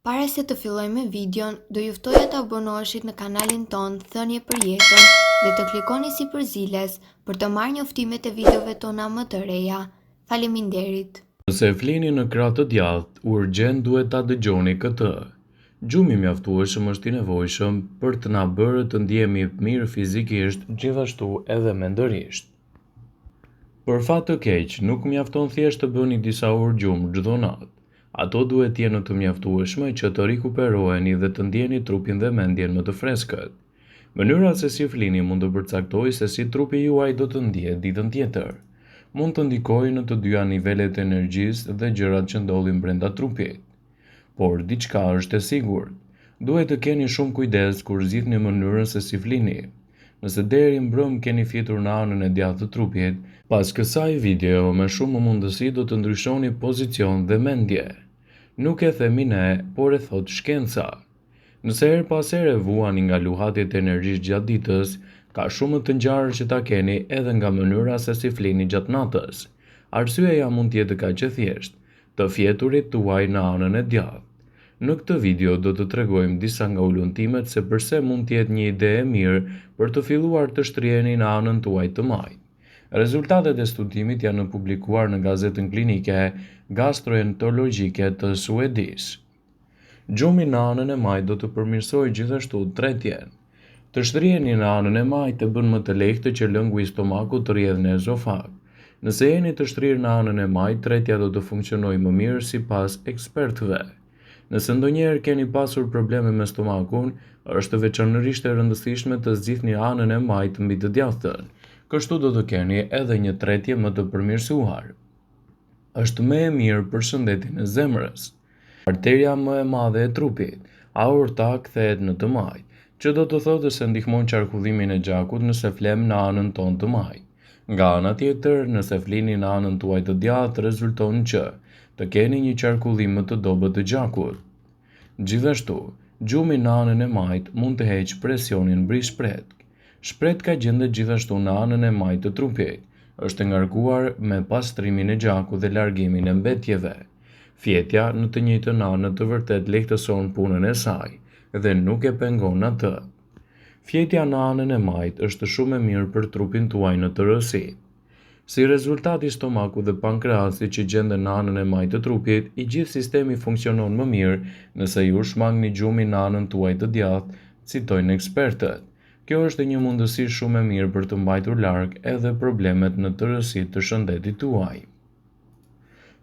Para se të fillojmë me videon, do ju ftoja të abonoheshit në kanalin ton Thënie për Jetën dhe të klikoni si përziles për të marrë njoftimet e videove tona më të reja. Faleminderit. Nëse flini në krah të djathtë, urgjent duhet ta dëgjoni këtë. Gjumi i mjaftueshëm është i nevojshëm për të na bërë të ndihemi mirë fizikisht, gjithashtu edhe mendërisht. Për fat të keq, nuk mjafton thjesht të bëni disa orë gjumë çdo natë. Ato duhet të jenë të mjaftueshme që të rikuperoheni dhe të ndjeni trupin dhe mendjen më të freskët. Mënyra se si flini mund të përcaktojë se si trupi juaj do të ndihet ditën tjetër. Mund të ndikojë në të dyja nivelet e energjisë dhe gjërat që ndodhin brenda trupit. Por diçka është e sigurt. Duhet të keni shumë kujdes kur zgjidhni mënyrën se si flini. Nëse deri mbrëm keni fjetur në anën e djathtë të trupit, pas kësaj video me shumë mundësi do të ndryshoni pozicion dhe mendje. Nuk e themi ne, por e thot shkenca. Nëse her pas here vuani nga luhatjet e energjisë gjatë ditës, ka shumë të ngjarë që ta keni edhe nga mënyra se si flini gjatë natës. Arsyeja mund të jetë kaq e thjeshtë, të fjeturit tuaj në anën e djathtë. Në këtë video do të tregojmë disa nga ulëntimet se pse mund të jetë një ide e mirë për të filluar të shtriheni në anën tuaj të majtë. Rezultatet e studimit janë publikuar në gazetën klinike gastroenterologjike të Suedisë. Gjumi në anën e majtë do të përmirësojë gjithashtu tretjen. Të shtriheni në anën e majtë e bën më të lehtë që lëngu i stomakut të rrjedhë në ezofag. Nëse jeni të shtrirë në anën e majtë, tretja do të funksionojë më mirë sipas ekspertëve. Nëse ndonjëherë keni pasur probleme me stomakun, është veçanërisht e rëndësishme të zgjidhni anën e majtë mbi të djathtën. Kështu do të keni edhe një tretje më të përmirësuar. Është më e mirë për shëndetin e zemrës. Arteria më e madhe e trupit, aorta, kthehet në të majtë, që do të thotë se ndihmon qarkullimin e gjakut nëse flem në anën tonë të majtë. Nga ana tjetër, nëse flini në anën tuaj të djathtë, rezulton që të keni një qarkullim më të dobët të gjakut. Gjithashtu, gjumi në anën e majtë mund të heqë presionin mbi shpretk. Shpretka gjendet gjithashtu në anën e majtë të trupit. Është ngarkuar me pastrimin e gjakut dhe largimin e mbetjeve. Fjetja në të njëjtën anë të vërtet lehtëson punën e saj dhe nuk e pengon atë. Fjetja në anën e majtë është shumë e mirë për trupin tuaj në tërësi. Si rezultat i stomakut dhe pankreasit që gjenden në anën e majtë të trupit, i gjithë sistemi funksionon më mirë nëse ju shmangni gjumin në anën tuaj të djathtë, citojnë ekspertët. Kjo është një mundësi shumë e mirë për të mbajtur larg edhe problemet në tërësi të shëndetit tuaj.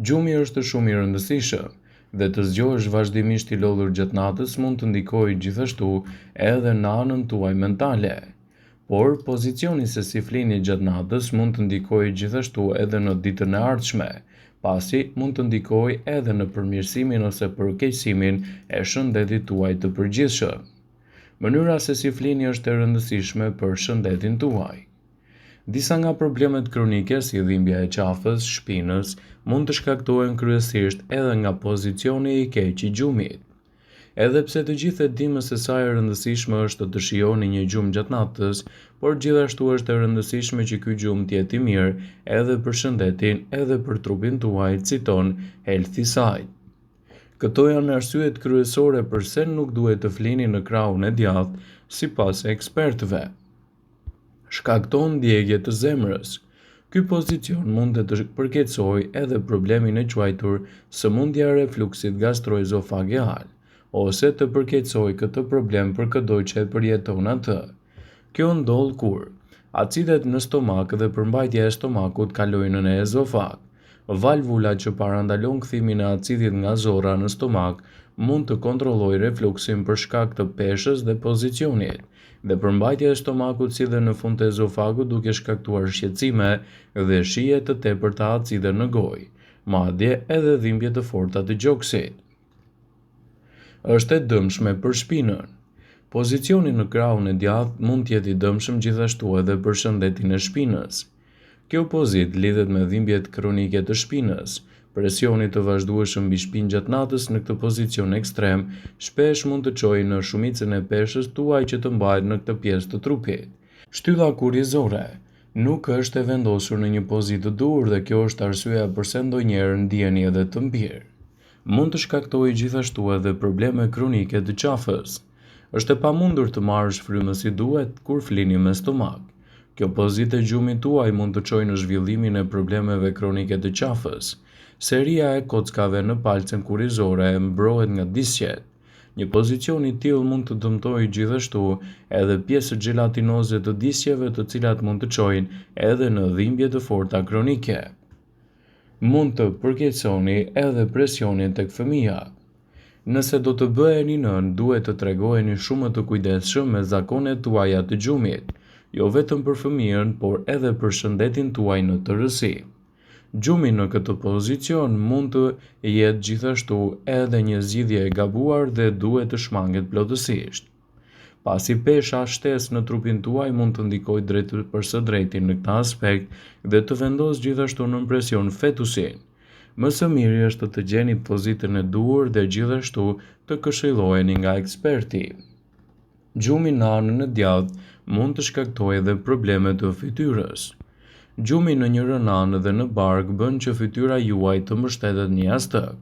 Gjumi është shumë i rëndësishëm dhe të zgjohesh vazhdimisht i lodhur gjatë natës mund të ndikojë gjithashtu edhe në anën tuaj mentale. Por pozicioni se si flini gjatë natës mund të ndikojë gjithashtu edhe në ditën e ardhshme, pasi mund të ndikojë edhe në përmirësimin ose përkeqësimin e shëndetit tuaj të përgjithshëm. Mënyra se si flini është e rëndësishme për shëndetin tuaj. Disa nga problemet kronike si dhimbja e qafës, shpinës, mund të shkaktohen kryesisht edhe nga pozicioni i keq i gjumit. Edhe pse të gjithë e dimë se sa e rëndësishme është të shijoni një gjumë gjatë natës, por gjithashtu është e rëndësishme që ky gjumë të jetë i mirë edhe për shëndetin edhe për trupin tuaj, citon Healthy Side. Këto janë arsyet kryesore pse nuk duhet të flini në krahun e djathtë, sipas ekspertëve. Shkakton ndjegje të zemrës. Ky pozicion mund të përkeçojë edhe problemin e quajtur sëmundja e refluksit gastroezofageal, ose të përkeçojë këtë problem përkëdo që e përjeton atë. Kjo ndodh kur acidet në stomak dhe përmbajtja e stomakut kalojnë në ezofag. Valvula që parandalon kthimin e acidit nga zorra në stomak mund të kontrollojë refluksin për shkak të peshës dhe pozicionit, dhe përmbajtja e stomakut si dhe në fund të ezofagut duke shkaktuar shqetësime dhe shije të tepërta acide në gojë, madje edhe dhimbje të forta të gjoksit. Është e dëmshme për shpinën. Pozicioni në krahun e djathtë mund të jetë i dëmshëm gjithashtu edhe për shëndetin e shpinës. Kjo pozit lidhet me dhimbjet kronike të shpinës. Presioni të vazhdueshëm mbi shpinë gjatë natës në këtë pozicion ekstrem shpesh mund të çojë në shumicën e peshës tuaj që të mbahet në këtë pjesë të trupit. Shtylla kurrizore nuk është e vendosur në një pozitë të duhur dhe kjo është arsyeja pse ndonjëherë ndiheni edhe të mbirë. Mund të shkaktojë gjithashtu edhe probleme kronike të qafës. Është e pamundur të marrësh frymën si duhet kur flini me stomak. Kjo pozitë e gjumit tuaj mund të çojë në zhvillimin e problemeve kronike të qafës. Seria e kockave në palcën kurrizore mbrohet nga disqet. Një pozicion i tillë mund të dëmtojë gjithashtu edhe pjesët gjelatinoze të disqeve, të cilat mund të çojnë edhe në dhimbje të forta kronike. Mund të përkeqësoni edhe presionin tek fëmia. Nëse do të bëheni nën, duhet të tregoheni shumë të kujdesshëm me zakonet tuaja të gjumit, jo vetëm për fëmijën, por edhe për shëndetin tuaj në tërësi. Gjumi në këtë pozicion mund të jetë gjithashtu edhe një zgjidhje e gabuar dhe duhet të shmanget plotësisht. Pasi pesha shtesë në trupin tuaj mund të ndikojë drejt për së drejti në këtë aspekt dhe të vendosë gjithashtu në presion fetusin. Më së miri është të gjeni pozitën e duhur dhe gjithashtu të këshilloheni nga eksperti. Gjumi në anën e djathtë mund të shkaktojë edhe probleme të fytyrës. Gjumi në një rënane dhe në bark bën që fytyra juaj të mbështetet në jastëk.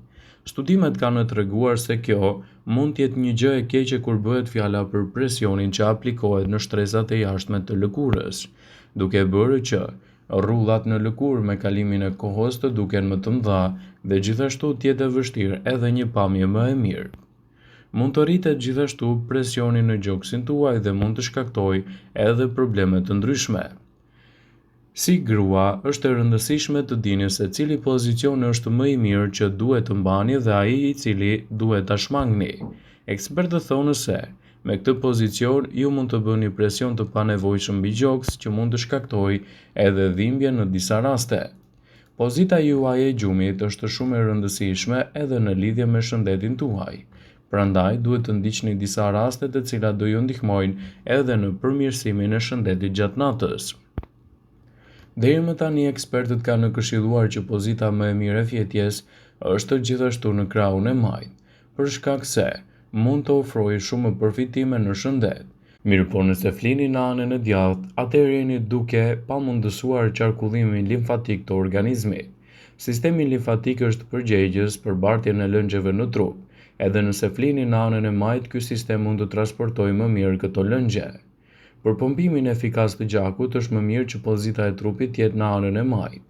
Studimet kanë treguar se kjo mund të jetë një gjë e keqe kur bëhet fjala për presionin që aplikohet në shtresat e jashtme të lëkurës, duke bërë që rrullat në lëkurë me kalimin e kohës të duken më të mëdha dhe gjithashtu të jetë e vështirë edhe një pamje më e mirë. Mund të rritet gjithashtu presioni në gjoksin tuaj dhe mund të shkaktojë edhe probleme të ndryshme. Si grua, është e rëndësishme të dini se cili pozicion është më i mirë që duhet të mbani dhe ai i cili duhet ta shmangni. Ekspertët thonë se me këtë pozicion ju mund të bëni presion të panevojshëm mbi gjoks që mund të shkaktojë edhe dhimbje në disa raste. Pozita juaj e gjumit është shumë e rëndësishme edhe në lidhje me shëndetin tuaj. Prandaj duhet të ndiqni disa raste të cilat do ju ndihmojnë edhe në përmirësimin e shëndetit gjatë natës. Deri më tani ekspertët kanë këshilluar që pozita më e mirë e fjetjes është gjithashtu në krahun e majt, për shkak se mund të ofrojë shumë përfitime në shëndet. Mirëpo nëse flini në anën e djathtë, atëherë jeni duke pamundësuar qarkullimin limfatik të organizmit. Sistemi limfatik është përgjegjës për bartjen e lëngjeve në trup. Edhe nëse flini në anën e majt, ky sistem mund të transportojë më mirë këto lëngje. Për pompimin efikas të gjakut është më mirë që pozita e trupit të jetë në anën e majt.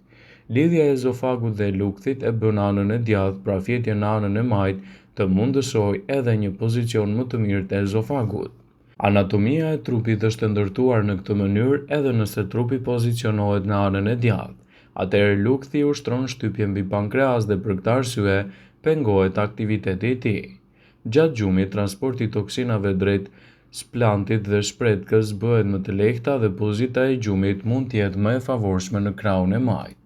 Lidhja e ezofagut dhe lukthit e bën anën e djathtë, pra fjetja në anën e majt, të mundësojë edhe një pozicion më të mirë të ezofagut. Anatomia e trupit është e ndërtuar në këtë mënyrë edhe nëse trupi pozicionohet në anën e djathtë. Atëherë lukthi ushtron shtypjen mbi pankreas dhe për këtë arsye pengohet aktiviteti i tij. Gjatë gjumit, transporti i toksinave drejt splantit dhe shpretkës bëhet më të lehta dhe pozita e gjumit mund të jetë më e favorshme në krahun e majt.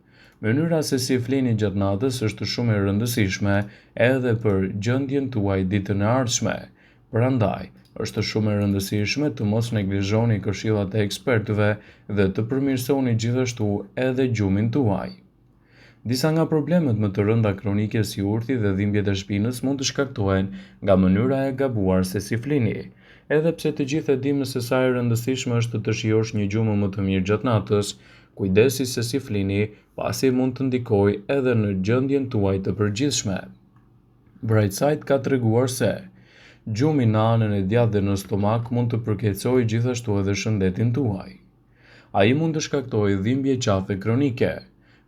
Mënyra se si flini gjatë natës është shumë e rëndësishme edhe për gjendjen tuaj ditën e ardhshme. Prandaj, është shumë e rëndësishme të mos neglizhoni këshillat e ekspertëve dhe të përmirësoni gjithashtu edhe gjumin tuaj. Disa nga problemet më të rënda kronike si urthi dhe dhimbjet e shpinës mund të shkaktohen nga mënyra e gabuar se si flini. Edhe pse të gjithë e dimë se sa e rëndësishme është të shijosh një gjumë më të mirë gjatë natës, kujdesi se si flini, pasi mund të ndikojë edhe në gjendjen tuaj të përgjithshme. Brightside ka treguar se gjumi në anën e djathtë dhe në stomak mund të përkeqësojë gjithashtu edhe shëndetin tuaj. Ai mund të shkaktojë dhimbje qafe kronike.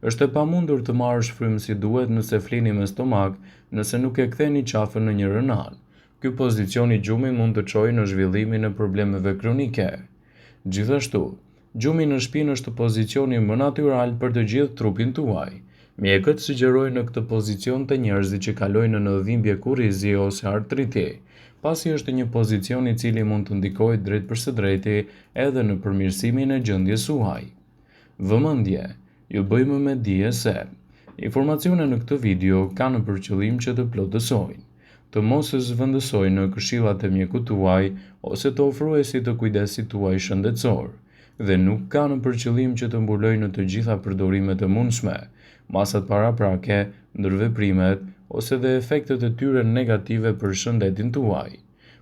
Është e pamundur të marrësh frymë si duhet nëse flini me stomak, nëse nuk e ktheni qafën në një rënan. Ky pozicion i gjumit mund të çojë në zhvillimin e problemeve kronike. Gjithashtu, gjumi në shpinë është pozicioni më natyral për të gjithë trupin tuaj. Mjekët sugjerojnë në këtë pozicion të njerëzit që kalojnë në dhimbje kurrizi ose artriti, pasi është një pozicion i cili mund të ndikojë drejt për së drejti edhe në përmirësimin e gjendjes suaj. Vëmendje, ju bëjmë me dije se informacionet në këtë video kanë për qëllim që të plotësojnë, të mos e zvendësojnë në këshillat e mjekut tuaj ose të ofruesit të kujdesit tuaj shëndetësor, dhe nuk kanë për qëllim që të mbulojnë të gjitha përdorimet e mundshme, masat paraprake, ndërveprimet ose dhe efektet e tyre negative për shëndetin tuaj.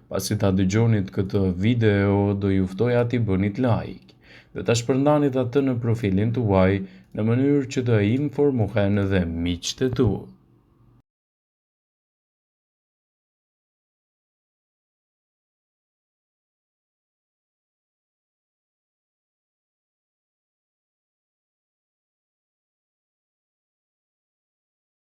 Pasi ta dëgjonit këtë video, do ju ftoja t'i bënit like dhe ta shpërndanit atë në profilin tuaj në mënyrë që të informohen edhe miqtë e tu.